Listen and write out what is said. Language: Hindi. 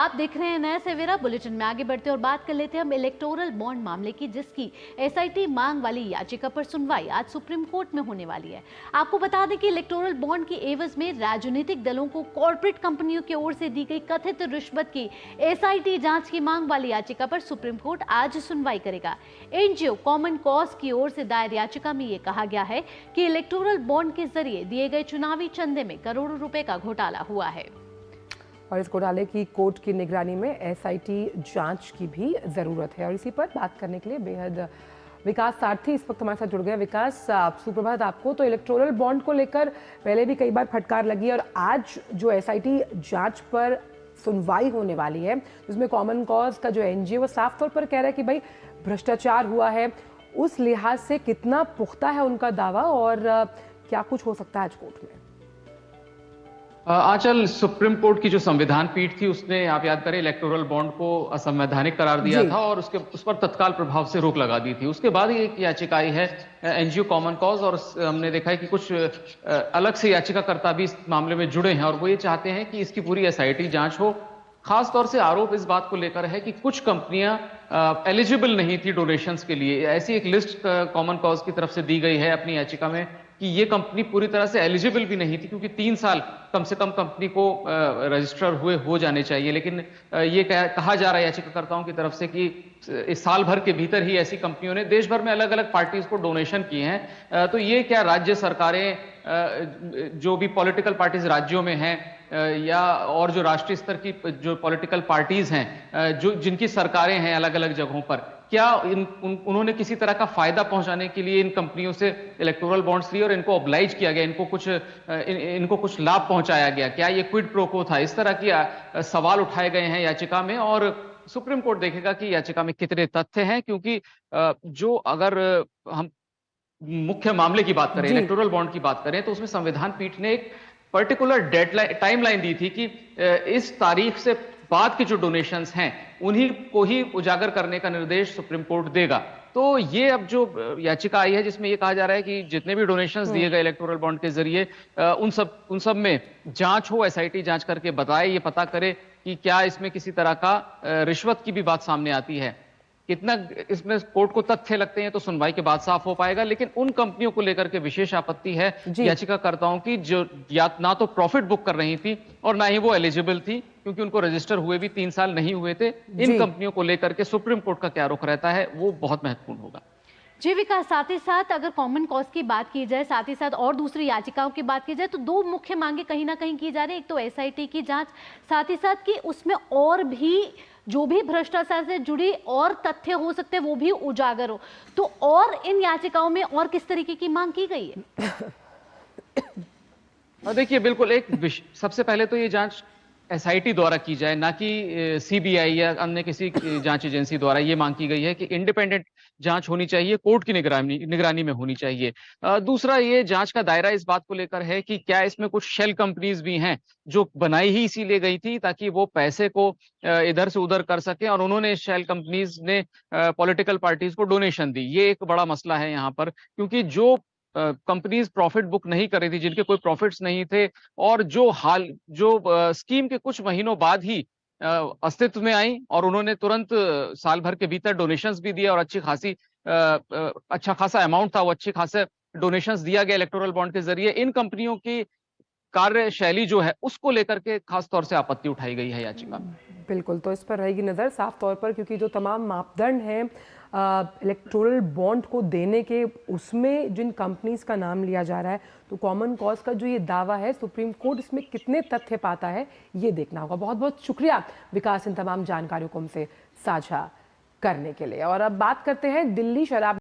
आप देख रहे हैं नया सवेरा बुलेटिन में। आगे बढ़ते और बात कर लेते हैं हम इलेक्टोरल बॉन्ड मामले की, जिसकी एसआईटी मांग वाली याचिका पर सुनवाई आज सुप्रीम कोर्ट में होने वाली है। आपको बता दें कि इलेक्टोरल बॉन्ड की एवज में राजनीतिक दलों को कॉर्पोरेट कंपनियों की ओर से दी गई कथित रिश्वत की एसआईटी जांच की मांग वाली याचिका पर सुप्रीम कोर्ट आज सुनवाई करेगा। एनजीओ कॉमन कॉज की ओर से दायर याचिका में यह कहा गया है कि इलेक्टोरल बॉन्ड के जरिए दिए गए चुनावी चंदे में करोड़ों रुपए का घोटाला हुआ है और इस घोटाले की कोर्ट की निगरानी में एसआईटी जांच की भी जरूरत है। और इसी पर बात करने के लिए बेहद विकास सारथी इस वक्त हमारे साथ जुड़ गए। विकास, सुप्रभात आपको। तो इलेक्टोरल बॉन्ड को लेकर पहले भी कई बार फटकार लगी और आज जो एसआईटी जांच पर सुनवाई होने वाली है, जिसमें कॉमन कॉज का जो एनजीओ वो साफ तौर पर कह रहा है कि भाई भ्रष्टाचार हुआ है, उस लिहाज से कितना पुख्ता है उनका दावा और क्या कुछ हो सकता है आज कोर्ट में? आंचल, सुप्रीम कोर्ट की जो संविधान पीठ थी उसने, आप याद करें, इलेक्टोरल बॉन्ड को असंवैधानिक करार दिया था और उस पर तत्काल प्रभाव से रोक लगा दी थी। उसके बाद एक याचिका आई है एनजीओ कॉमन कॉज, और हमने देखा है कि कुछ अलग से याचिकाकर्ता भी इस मामले में जुड़े हैं और वो ये चाहते हैं कि इसकी पूरी एसआईटी जांच हो। खास तौर से आरोप इस बात को लेकर है कि कुछ कंपनियां एलिजिबल नहीं थी डोनेशंस के लिए। ऐसी एक लिस्ट कॉमन कॉज की तरफ से दी गई है अपनी याचिका में कि ये कंपनी पूरी तरह से एलिजिबल भी नहीं थी, क्योंकि 3 साल कम से कम कंपनी को रजिस्टर हुए हो जाने चाहिए। लेकिन ये कहा जा रहा है याचिकाकर्ताओं की तरफ से कि इस साल भर के भीतर ही ऐसी कंपनियों ने देश भर में अलग अलग पार्टीज को डोनेशन किए हैं। तो ये क्या राज्य सरकारें, जो भी पॉलिटिकल पार्टीज राज्यों में हैं, या और जो राष्ट्रीय स्तर की जो पॉलिटिकल पार्टीज हैं, जो जिनकी सरकारें हैं अलग अलग जगहों पर, क्या उन्होंने किसी तरह का फायदा पहुंचाने के लिए इन कंपनियों से इलेक्टोरल बॉन्ड्स लिए और इनको ऑब्लाइज किया गया, इनको कुछ लाभ पहुंचाया गया? क्या ये क्विड प्रो क्वो था? इस तरह की सवाल उठाए गए हैं याचिका में और सुप्रीम कोर्ट देखेगा कि याचिका में कितने तथ्य हैं। क्योंकि जो अगर हम मुख्य मामले की बात करें, इलेक्टोरल बॉन्ड की बात करें, तो उसमें संविधान पीठ ने एक पर्टिकुलर डेडलाइन, टाइमलाइन दी थी कि इस तारीख से बाद के जो डोनेशंस हैं उन्हीं को ही उजागर करने का निर्देश सुप्रीम कोर्ट देगा। तो ये अब जो याचिका आई है जिसमें ये कहा जा रहा है कि जितने भी डोनेशंस दिए गए इलेक्टोरल बॉन्ड के जरिए, उन सब में जांच हो, एसआईटी जांच करके बताए, ये पता करे कि क्या इसमें किसी तरह का रिश्वत की भी बात सामने आती है। कितना इसमें कोर्ट को तथ्य लगते हैं तो सुनवाई के बाद साफ हो पाएगा। लेकिन उन कंपनियों को लेकर के विशेष आपत्ति है याचिकाकर्ताओं की, जो या ना तो प्रॉफिट बुक कर रही थी और ना ही वो एलिजिबल थी, क्योंकि उनको रजिस्टर हुए भी 3 साल नहीं हुए थे। इन कंपनियों को लेकर के सुप्रीम कोर्ट का क्या रुख रहता है वो बहुत महत्वपूर्ण होगा। जी विकास, साथ ही साथ अगर कॉमन कॉज की बात की जाए, साथ ही साथ और दूसरी याचिकाओं की बात की जाए, तो 2 मुख्य मांगे कहीं ना कहीं की जा रही है। एक तो एसआईटी की जांच, साथ ही साथ कि उसमें और भी जो भी भ्रष्टाचार से जुड़ी और तथ्य हो सकते हैं वो भी उजागर हो। तो और इन याचिकाओं में और किस तरीके की मांग की गई है? देखिए, बिल्कुल सबसे पहले तो ये जांच एसआईटी द्वारा की जाए, ना कि सीबीआई या अन्य किसी जांच एजेंसी द्वारा। ये मांग की गई है कि इंडिपेंडेंट जांच होनी चाहिए, कोर्ट की निगरानी में होनी चाहिए। दूसरा, ये जांच का दायरा इस बात को लेकर है कि क्या इसमें कुछ शेल कंपनीज भी हैं जो बनाई ही इसीलिए गई थी ताकि वो पैसे को इधर से उधर कर सके, और उन्होंने शेल कंपनीज ने पॉलिटिकल पार्टीज को डोनेशन दी। ये एक बड़ा मसला है यहाँ पर, क्योंकि जो कंपनीज प्रॉफिट बुक नहीं कर रही थी, जिनके कोई प्रॉफिट्स नहीं थे, और जो स्कीम के कुछ महीनों बाद ही अस्तित्व में आई और उन्होंने तुरंत साल भर के भीतर डोनेशंस भी दिए और अच्छा खासा अमाउंट था, वो अच्छे खासे डोनेशंस दिया गया इलेक्टोरल बॉन्ड के जरिए। इन कंपनियों की कार्यशैली जो है उसको लेकर के खास तौर से आपत्ति उठाई गई है याचिका में। बिल्कुल, तो इस पर रहेगी नजर साफ तौर पर, क्योंकि जो तमाम मापदंड हैं इलेक्टोरल बॉन्ड को देने के, उसमें जिन कंपनीज का नाम लिया जा रहा है, तो कॉमन कॉज का जो ये दावा है, सुप्रीम कोर्ट इसमें कितने तथ्य पाता है ये देखना होगा। बहुत बहुत शुक्रिया विकास इन तमाम जानकारियों को हमसे साझा करने के लिए। और अब बात करते हैं दिल्ली शराब